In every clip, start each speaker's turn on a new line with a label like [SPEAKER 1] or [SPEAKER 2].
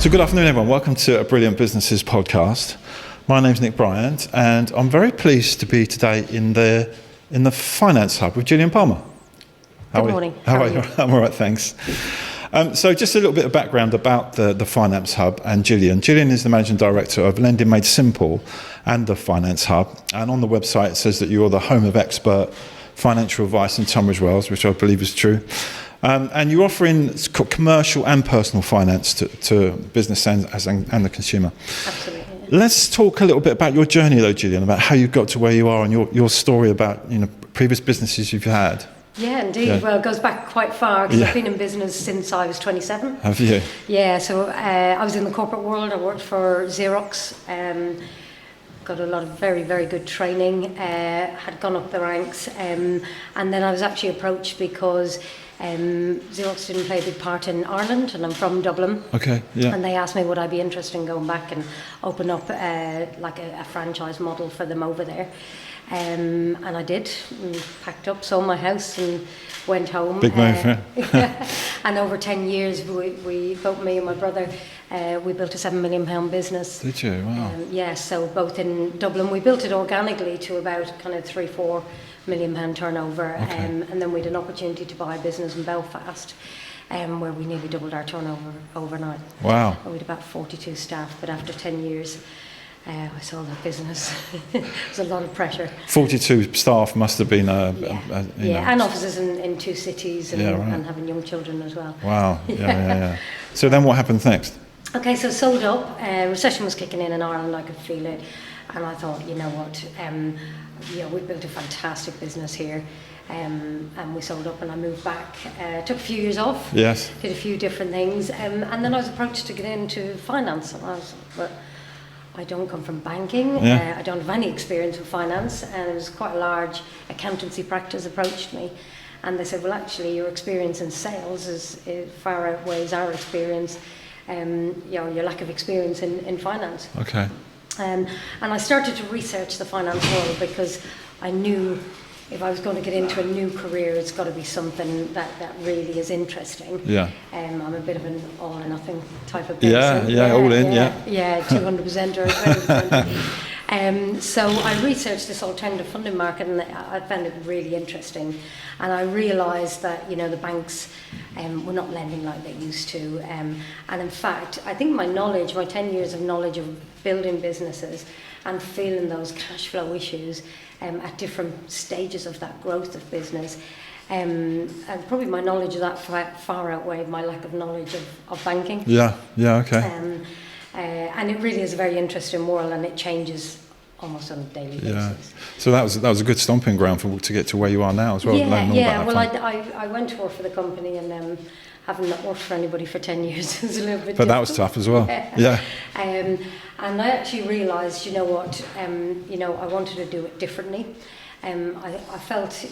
[SPEAKER 1] So good afternoon, everyone. Welcome to a Brilliant Businesses podcast. My name's Nick Bryant, and I'm very pleased to be today in the Finance Hub with Gillian Palmer.
[SPEAKER 2] Good morning.
[SPEAKER 1] How are you? I'm all right, thanks. So just a little bit of background about the Finance Hub and Gillian. Gillian is the Managing Director of Lending Made Simple and the Finance Hub. And on the website it says that you're the home of expert financial advice in Tunbridge Wells, which I believe is true. And you're offering commercial and personal finance to business and the consumer.
[SPEAKER 2] Absolutely.
[SPEAKER 1] Let's talk a little bit about your journey, though, Gillian, about how you got to where you are and your story about previous businesses you've had.
[SPEAKER 2] Yeah, indeed. Yeah. Well, it goes back quite far because I've been in business since I was 27.
[SPEAKER 1] Have you?
[SPEAKER 2] Yeah, so I was in the corporate world. I worked for Xerox. Got a lot of very, very good training. Had gone up the ranks. And then I was actually approached because Xerox didn't play a big part in Ireland, and I'm from Dublin.
[SPEAKER 1] Okay, yeah.
[SPEAKER 2] And they asked me would I be interested in going back and open up like a franchise model for them over there. And I did. We packed up, sold my house and went home.
[SPEAKER 1] Big move, yeah.
[SPEAKER 2] And over 10 years, we both me and my brother, we built a £7 million business.
[SPEAKER 1] Did you? Wow.
[SPEAKER 2] Yeah, so both in Dublin. We built it organically to about kind of £3-4 million turnover.
[SPEAKER 1] Okay.
[SPEAKER 2] And then we had an opportunity to buy a business in Belfast, where we nearly doubled our turnover overnight.
[SPEAKER 1] Wow.
[SPEAKER 2] We had about 42 staff, but after 10 years, I sold that business. It was a lot of pressure.
[SPEAKER 1] 42 staff must have been
[SPEAKER 2] and offices in 2 cities and, and having young children as well.
[SPEAKER 1] Wow, yeah. So then what happened next?
[SPEAKER 2] Okay, so sold up. Recession was kicking in Ireland, I could feel it. And I thought, you know what, we built a fantastic business here. And we sold up and I moved back. Took a few years off.
[SPEAKER 1] Yes.
[SPEAKER 2] Did a few different things. And then I was approached to get into finance. And I was like, I don't come from banking. I don't have any experience with finance. And it was quite a large accountancy practice approached me. And they said, well, actually, your experience in sales is far outweighs our experience, your lack of experience in finance.
[SPEAKER 1] Okay.
[SPEAKER 2] And I started to research the finance world because I knew if I was going to get into a new career, it's got to be something that really is interesting.
[SPEAKER 1] Yeah.
[SPEAKER 2] I'm a bit of an all or nothing type of person.
[SPEAKER 1] All in, yeah.
[SPEAKER 2] Yeah, 200% or 20%. So I researched this alternative funding market and I found it really interesting. And I realised that, the banks were not lending like they used to. And in fact, I think my 10 years of knowledge of building businesses and feeling those cash flow issues at different stages of that growth of business. And probably my knowledge of that far outweighed my lack of knowledge of banking.
[SPEAKER 1] Yeah, okay.
[SPEAKER 2] And it really is a very interesting world and it changes almost on a daily basis.
[SPEAKER 1] Yeah. So that was a good stomping ground to get to where you are now as well.
[SPEAKER 2] Well, I went to work for the company and having not worked for anybody for 10 years was a little bit difficult.
[SPEAKER 1] That was tough as well. Yeah.
[SPEAKER 2] And I actually realised, I wanted to do it differently. I felt,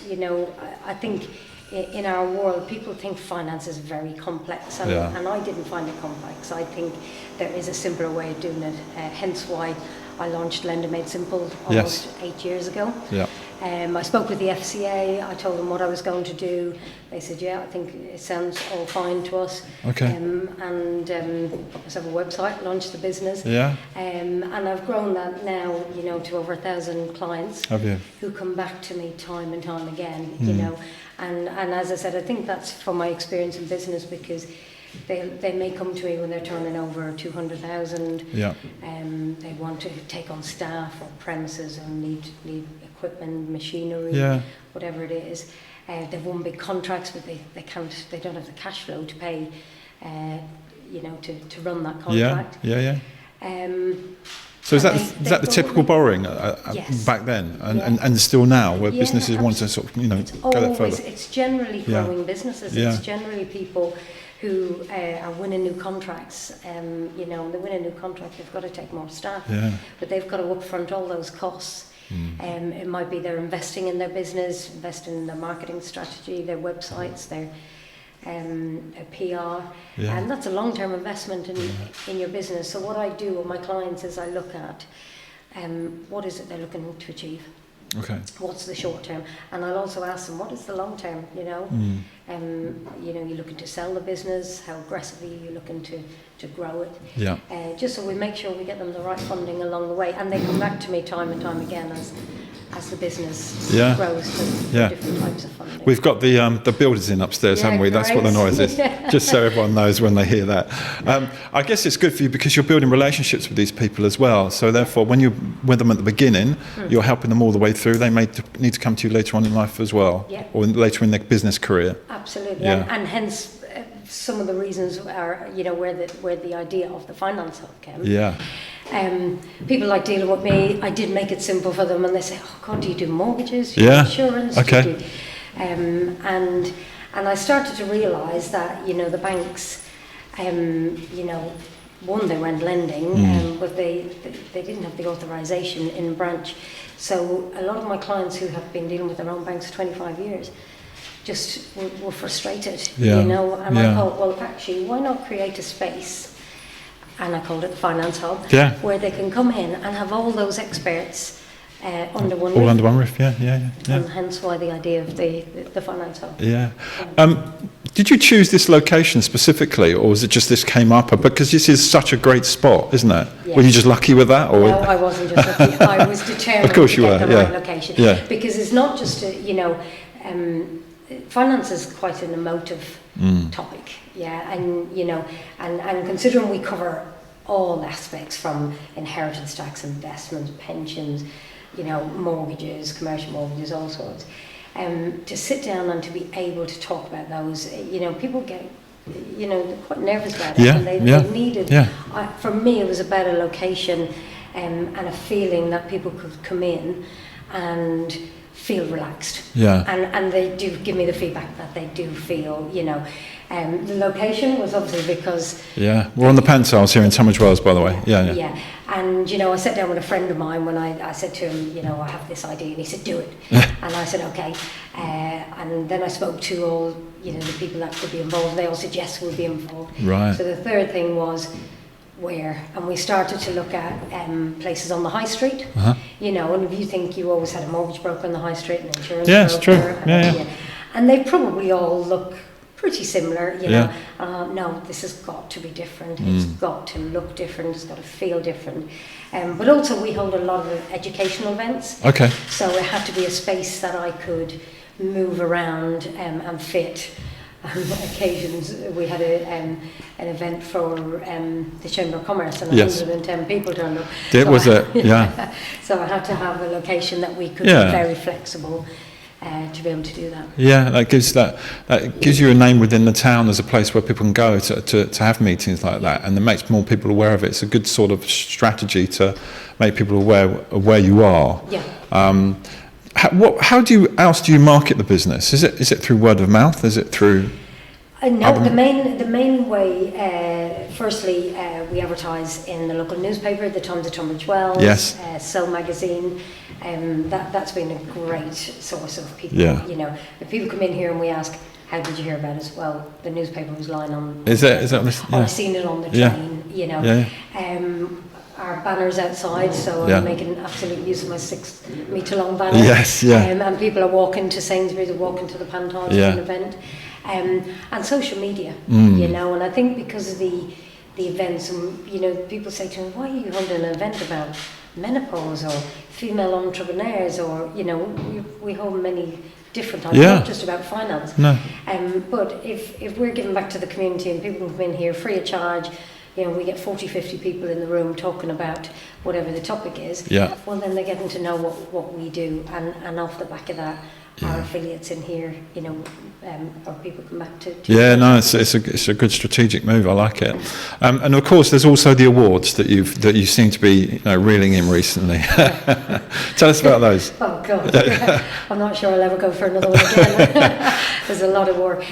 [SPEAKER 2] I think in our world, people think finance is very complex, and I didn't find it complex. I think there is a simpler way of doing it, hence why I launched Lending Made Simple almost 8 years ago. Yeah. I spoke with the FCA, I told them what I was going to do. They said, I think it sounds all fine to us. Okay. And put myself a website, launched the business. Yeah. And I've grown that now, to over 1,000 clients.
[SPEAKER 1] Have you?
[SPEAKER 2] Who come back to me time and time again, And as I said, I think that's from my experience in business because they may come to me when they're turning over 200,000. Yeah. They want to take on staff or premises and need equipment, machinery, whatever it is. They've won big contracts, but they don't have the cash flow to pay, to run that contract. Yeah.
[SPEAKER 1] So is that the typical borrowing back then and still now, where businesses want to sort of go that further?
[SPEAKER 2] It's generally growing businesses. It's generally people who are winning new contracts. They win a new contract, they've got to take more staff, but they've got to upfront all those costs. It might be they're investing in their business, investing in their marketing strategy, their websites, their PR, and that's a long-term investment in your business. So what I do with my clients is I look at what is it they're looking to achieve.
[SPEAKER 1] Okay.
[SPEAKER 2] What's the short term? And I'll also ask them, what is the long term, you know? You know, you're looking to sell the business, how aggressively you're looking to grow it.
[SPEAKER 1] Yeah.
[SPEAKER 2] Just so we make sure we get them the right funding along the way. And they come back to me time and time again as the business grows for different types of funding.
[SPEAKER 1] We've got the builders in upstairs, haven't we? That's what the noise is. Just so everyone knows when they hear that. I guess it's good for you because you're building relationships with these people as well. So therefore, when you're with them at the beginning, you're helping them all the way through. They may need to come to you later on in life as well, or later in their business career.
[SPEAKER 2] Absolutely, and hence some of the reasons are, you know, where the idea of the finance hub came.
[SPEAKER 1] Yeah.
[SPEAKER 2] People like dealing with me. I did make it simple for them, and they say, "Oh God, do you do mortgages? Do you do insurance?
[SPEAKER 1] Okay.
[SPEAKER 2] Do you do?" And I started to realise that, you know, the banks, you know, one, they weren't lending, but they didn't have the authorisation in branch. So a lot of my clients who have been dealing with their own banks for 25 years just were frustrated, you know. And I thought, well, actually, why not create a space? And I called it the Finance Hub, where they can come in and have all those experts under one roof.
[SPEAKER 1] All under one roof, yeah.
[SPEAKER 2] And hence why the idea of the Finance Hub.
[SPEAKER 1] Yeah. Did you choose this location specifically, or was it just this came up? Because this is such a great spot, isn't it?
[SPEAKER 2] Yeah.
[SPEAKER 1] Were you just lucky with that? Or?
[SPEAKER 2] No, I wasn't just lucky. I was determined to get the right location.
[SPEAKER 1] Yeah.
[SPEAKER 2] Because it's not just, you know, finance is quite an emotive topic, and you know, and considering we cover all aspects from inheritance tax, investments, pensions, you know, mortgages, commercial mortgages, all sorts, to sit down and to be able to talk about those, you know, people get, you know, they're quite nervous about it, and they needed. For me, it was about a location and a feeling that people could come in and feel relaxed. And they do give me the feedback that they do feel, you know. The location was obviously because...
[SPEAKER 1] Yeah, we're on the Pantiles here in Tunbridge Wells, by the way. Yeah.
[SPEAKER 2] And, you know, I sat down with a friend of mine when I said to him, you know, I have this idea, and he said, do it. And I said, okay. And then I spoke to all, you know, the people that could be involved. They all said, yes, we'll be involved.
[SPEAKER 1] Right.
[SPEAKER 2] So the third thing was... where, and we started to look at places on the high street, you know, and if you think you always had a mortgage broker on the high street and insurance broker,
[SPEAKER 1] it's true.
[SPEAKER 2] And they probably all look pretty similar, you know. No, this has got to be different. It's got to look different. It's got to feel different. But also we hold a lot of educational events.
[SPEAKER 1] Okay.
[SPEAKER 2] So it had to be a space that I could move around and fit. Occasions we had an event for the Chamber of Commerce, and 110 people turned up. So I had to have a location that we could be very flexible to be able to do that. Yeah,
[SPEAKER 1] that gives you a name within the town as a place where people can go to have meetings like that, and it makes more people aware of it. It's a good sort of strategy to make people aware of where you are. How else do you market the business? Is it through word of mouth? Is it through?
[SPEAKER 2] No, the main way. Firstly, we advertise in the local newspaper, the Times of Tunbridge Wells.
[SPEAKER 1] Yes.
[SPEAKER 2] So magazine. That's been a great source of people. You know, if people come in here and we ask, how did you hear about us? Well, the newspaper was lying on.
[SPEAKER 1] Is that this?
[SPEAKER 2] Or I've seen it on the train. You know. Our banners outside, so I'm making absolute use of my 6-metre long banner. And people are walking to Sainsbury's, or walking to the Pantiles for an event. And social media, you know, and I think because of the events, and you know, people say to me, why are you holding an event about menopause or female entrepreneurs, or you know, we hold many different types, not just about finance. But if we're giving back to the community and people can come in here free of charge, you know, we get 40, 50 people in the room talking about whatever the topic is, well then they're getting to know what we do, and off the back of that, our affiliates in here, you know, or people come back to
[SPEAKER 1] it's a good strategic move. I like it. And of course, there's also the awards that you seem to be reeling in recently. Tell us about those.
[SPEAKER 2] Oh God, I'm not sure I'll ever go for another one again. There's a lot of work.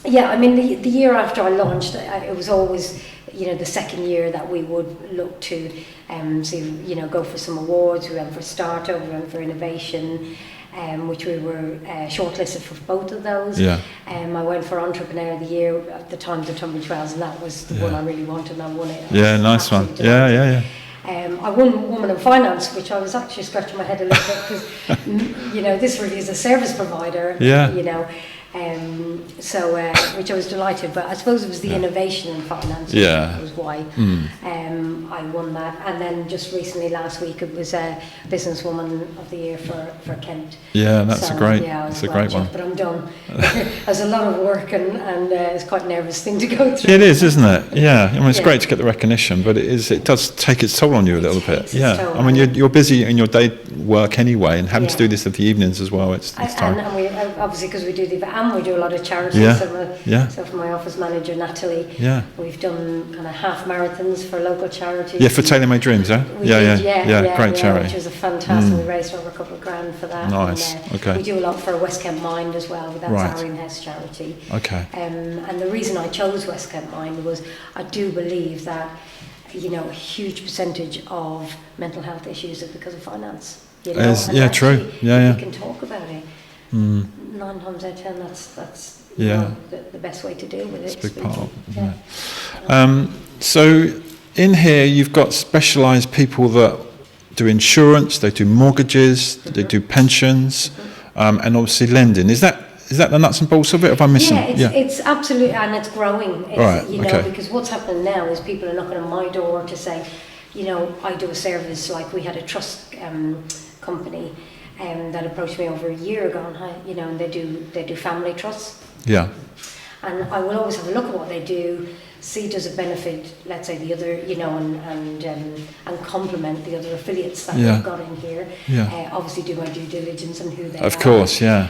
[SPEAKER 2] I mean, the year after I launched, it was always, you know, the second year that we would look to go for some awards. We went for Startup, we went for Innovation, which we were shortlisted for both of those. I went for Entrepreneur of the Year at the Times of Tunbridge Wells, and that was the one I really wanted, and I won it.
[SPEAKER 1] Nice one.
[SPEAKER 2] I won Woman in Finance, which I was actually scratching my head a little bit because, you know, this really is a service provider, you know. Which I was delighted, but I suppose it was the innovation in finance was why I won that. And then just recently, last week, it was a Businesswoman of the Year for Kent.
[SPEAKER 1] Yeah, that's a great one.
[SPEAKER 2] But I'm done. There's a lot of work and it's quite a nervous thing to go through.
[SPEAKER 1] It is, isn't it? Yeah, I mean, it's great to get the recognition, but it does take its toll on you a little bit. Yeah, I mean, you're busy in your day work anyway, and having to do this at the evenings as well. It's time.
[SPEAKER 2] And we obviously, because we do we do a lot of charity. So for my office manager Natalie, we've done kind of half marathons for local charities.
[SPEAKER 1] Yeah, for Tailor Made Dreams, eh? Great charity.
[SPEAKER 2] Which was a fantastic. We raised over £2,000 for that.
[SPEAKER 1] Nice.
[SPEAKER 2] And, we do a lot for West Kent Mind as well. That's our in-house charity.
[SPEAKER 1] Okay.
[SPEAKER 2] And the reason I chose West Kent Mind was I do believe that, you know, a huge percentage of mental health issues are because of finance. You know?
[SPEAKER 1] True.
[SPEAKER 2] You can talk about it. 9 times out of 10, that's you know, the best way to deal with it.
[SPEAKER 1] It's a big part of it, isn't it? So in here you've got specialised people that do insurance, they do mortgages, they do pensions, and obviously lending. Is that the nuts and bolts of it? If I'm missing,
[SPEAKER 2] it's absolutely, and it's growing. Because what's happening now is people are knocking on my door to say, you know, I do a service, like we had a trust company that approached me over a year ago, and they do family trusts. Yeah. And I will always have a look at what they do, see does it benefit, let's say, the other, you know, and complement the other affiliates that we've got in here. Yeah. Obviously do my due diligence on who they are.
[SPEAKER 1] Of course, yeah.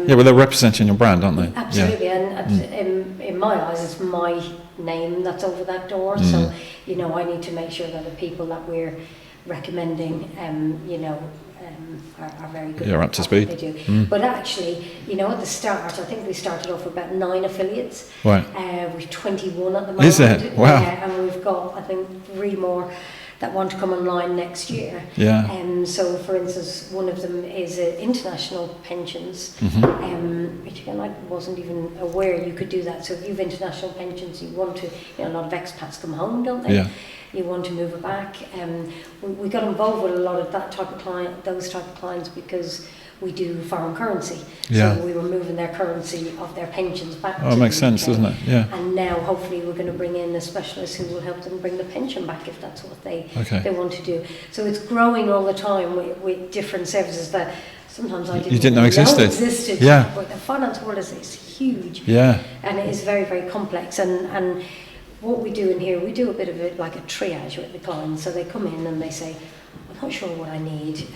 [SPEAKER 1] Well, they're representing your brand, aren't they?
[SPEAKER 2] Absolutely, and in my eyes, it's my name that's over that door. So, you know, I need to make sure that the people that we're recommending, you know, are very good.
[SPEAKER 1] You're up to speed.
[SPEAKER 2] They do. But actually, you know, at the start, I think we started off with about 9 affiliates. Right. We've 21 at the moment.
[SPEAKER 1] Is it? Wow.
[SPEAKER 2] And we've got, I think, 3 more that want to come online next year.
[SPEAKER 1] Yeah.
[SPEAKER 2] So, for instance, one of them is international pensions, which again, I wasn't even aware you could do that. So if you have international pensions, you want to, you know, a lot of expats come home, don't they? Yeah. You want to move it back. We got involved with a lot of those type of clients because we do foreign currency. Yeah. So we were moving their currency of their pensions back.
[SPEAKER 1] Oh, it makes sense, doesn't it? Yeah.
[SPEAKER 2] And now hopefully we're going to bring in a specialist who will help them bring the pension back if that's what they want to do. So it's growing all the time with different services that sometimes I didn't know existed. Yeah. But the finance world is huge. Yeah. And it is very, very complex. And what we do in here, we do a bit of it like a triage with the clients. So they come in and they say, I'm not sure what I need,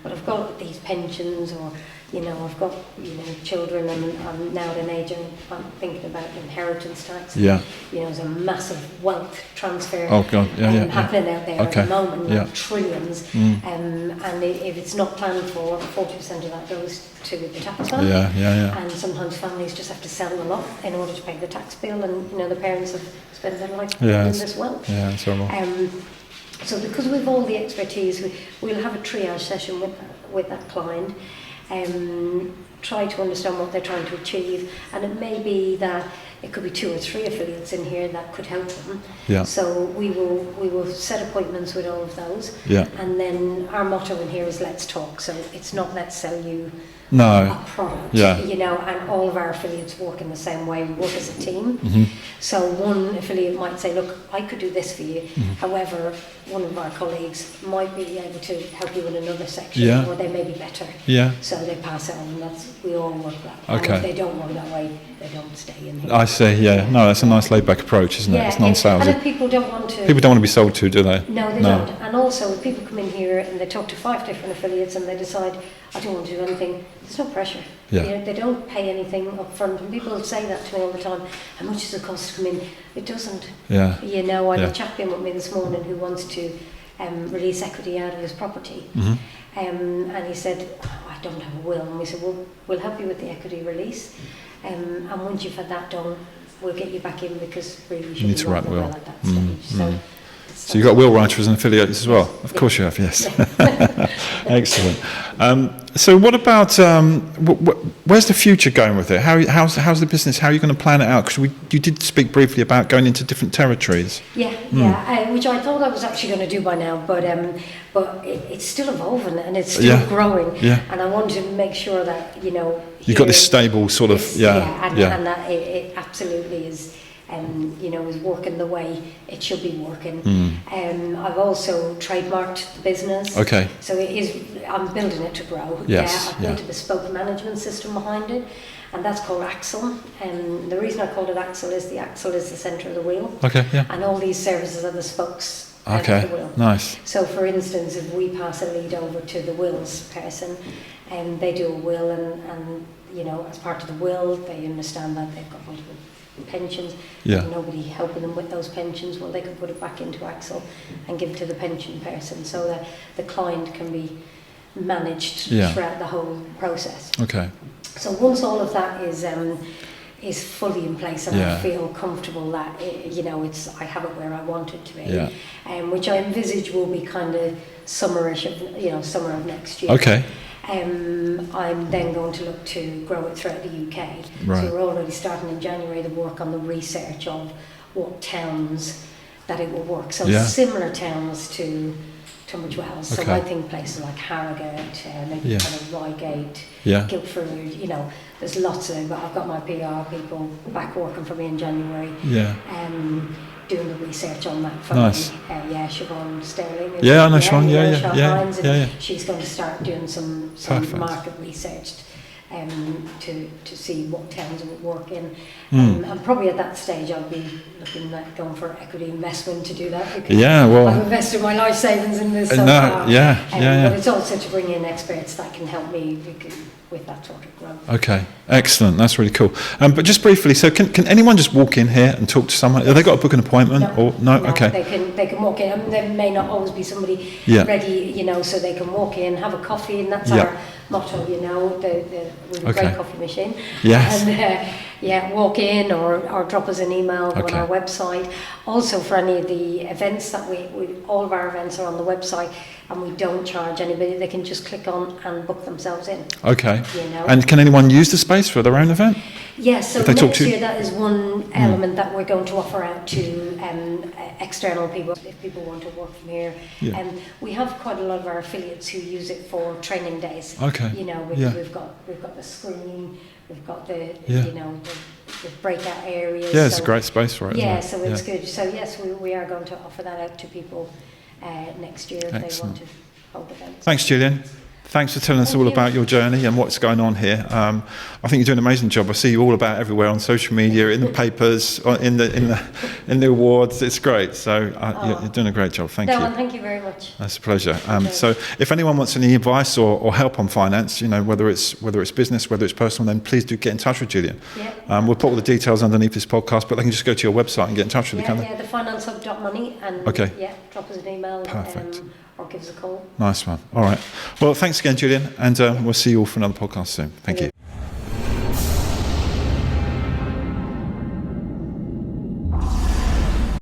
[SPEAKER 2] but I've got these pensions, or, you know, I've got, you know, children, and I'm now at an age I'm thinking about inheritance tax. Yeah. You know, there's a massive wealth transfer happening out there at the moment, like trillions. And if it's not planned for, 40% of that goes to the tax man. And sometimes families just have to sell a lot in order to pay the tax bill, and, you know, the parents have spent their life in this wealth. Yeah, that's horrible. So because we've all the expertise, we'll have a triage session with that client, try to understand what they're trying to achieve, and it may be that it could be 2 or 3 affiliates in here that could help them. Yeah. So we will set appointments with all of those. Yeah. And then our motto in here is let's talk. So it's not let's sell you a product. Yeah. You know, and all of our affiliates work in the same way. We work as a team. So one affiliate might say, look, I could do this for you. However, one of our colleagues might be able to help you in another section, or they may be better. Yeah. So they pass it on. We all work that way. Okay. And if they don't work that way, they don't stay in here. I see. Yeah. No, that's a nice laid-back approach, isn't it? It's non-salesy. And if people don't want to be sold to, do they? No, they don't. And also, if people come in here and they talk to 5 different affiliates and they decide, I don't want to do anything, there's no pressure. Yeah. You know, they don't pay anything up front. And people say that to me all the time. How much does it cost to come in? It doesn't. Yeah. You know, I had a chap in with me this morning who wants to release equity out of his property. And he said, I don't have a will. And we said, well, we'll help you with the equity release. And once you've had that done, we'll get you back in, because really you need to write the will at that stage. So you've got a will writer as an affiliate as well? Of course you have, yes.
[SPEAKER 1] Excellent. So what about, where's the future going with it? How's the business, how are you going to plan it out? Because you did speak briefly about going into different territories.
[SPEAKER 2] Yeah, which I thought I was actually going to do by now, but it's still evolving and it's still growing.
[SPEAKER 1] Yeah.
[SPEAKER 2] And I want to make sure that,
[SPEAKER 1] You've got this stable sort of,
[SPEAKER 2] and that it absolutely is, is working the way it should be working. I've also trademarked the business.
[SPEAKER 1] Okay.
[SPEAKER 2] So I'm building it to grow.
[SPEAKER 1] Yes.
[SPEAKER 2] I've built a bespoke management system behind it, and that's called Axle. And the reason I called it Axle is the axle is the centre of the wheel.
[SPEAKER 1] Okay, yeah.
[SPEAKER 2] And all these services are the spokes. Of the wheel.
[SPEAKER 1] Nice.
[SPEAKER 2] So, for instance, if we pass a lead over to the wills person, and they do a will, and as part of the will, they understand that they've got multiple pensions.
[SPEAKER 1] Yeah.
[SPEAKER 2] And nobody helping them with those pensions. Well, they can put it back into Axle and give it to the pension person, so that the client can be managed throughout the whole process.
[SPEAKER 1] Okay.
[SPEAKER 2] So once all of that is fully in place, and I feel comfortable that I have it where I want it to be, which I envisage will be kind of summerish of summer of next year.
[SPEAKER 1] Okay.
[SPEAKER 2] I'm then going to look to grow it throughout the UK.
[SPEAKER 1] Right.
[SPEAKER 2] So we're already starting in January to work on the research of what towns that it will work. So similar towns to Tunbridge Wells. So I think places like Harrogate, maybe kind of Reigate, Guildford, there's lots of, but I've got my PR people back working for me in January.
[SPEAKER 1] Yeah.
[SPEAKER 2] Doing the research on that for
[SPEAKER 1] nice.
[SPEAKER 2] me. Siobhan Sterling.
[SPEAKER 1] I know Siobhan. Yeah.
[SPEAKER 2] She's going to start doing some market research to see what towns it would work in. And probably at that stage I'll be looking at going for equity investment to do that, because I've invested my life savings in this so far. But it's also to bring in experts that can help me with that sort of growth.
[SPEAKER 1] Okay, excellent. That's really cool. But just briefly, so can anyone just walk in here and talk to someone? Have they got to book an appointment? No? Okay.
[SPEAKER 2] They can walk in. I mean, there may not always be somebody ready, so they can walk in, have a coffee, and that's our motto, with a great coffee machine.
[SPEAKER 1] Yes.
[SPEAKER 2] And walk in or drop us an email on our website. Also, for any of the events that we all of our events are on the website, and we don't charge anybody. They can just click on and book themselves in.
[SPEAKER 1] Okay. And can anyone use the space for their own event?
[SPEAKER 2] Yes, so next year that is one element that we're going to offer out to external people, if people want to work from here. We have quite a lot of our affiliates who use it for training days.
[SPEAKER 1] Okay.
[SPEAKER 2] Because we've got the screening, we've got the the breakout areas.
[SPEAKER 1] Yeah, it's a great space for it.
[SPEAKER 2] So it's good. So yes, we are going to offer that out to people next year if they want to hold events.
[SPEAKER 1] Thanks, Gillian. Thanks for telling us all about your journey and what's going on here. I think you're doing an amazing job. I see you all about everywhere on social media, in the papers, in the awards. It's great. So you're doing a great job. Thank you.
[SPEAKER 2] Thank you very much.
[SPEAKER 1] That's a pleasure. So if anyone wants any advice or help on finance, whether it's business, whether it's personal, then please do get in touch with Gillian. We'll put all the details underneath this podcast, but they can just go to your website and get in touch with you, can't they?
[SPEAKER 2] Yeah, thefinancehub.money, and drop us an email.
[SPEAKER 1] Perfect.
[SPEAKER 2] Or give us a call.
[SPEAKER 1] Nice one. All right. Well, thanks again, Gillian, and we'll see you all for another podcast soon. Thank you.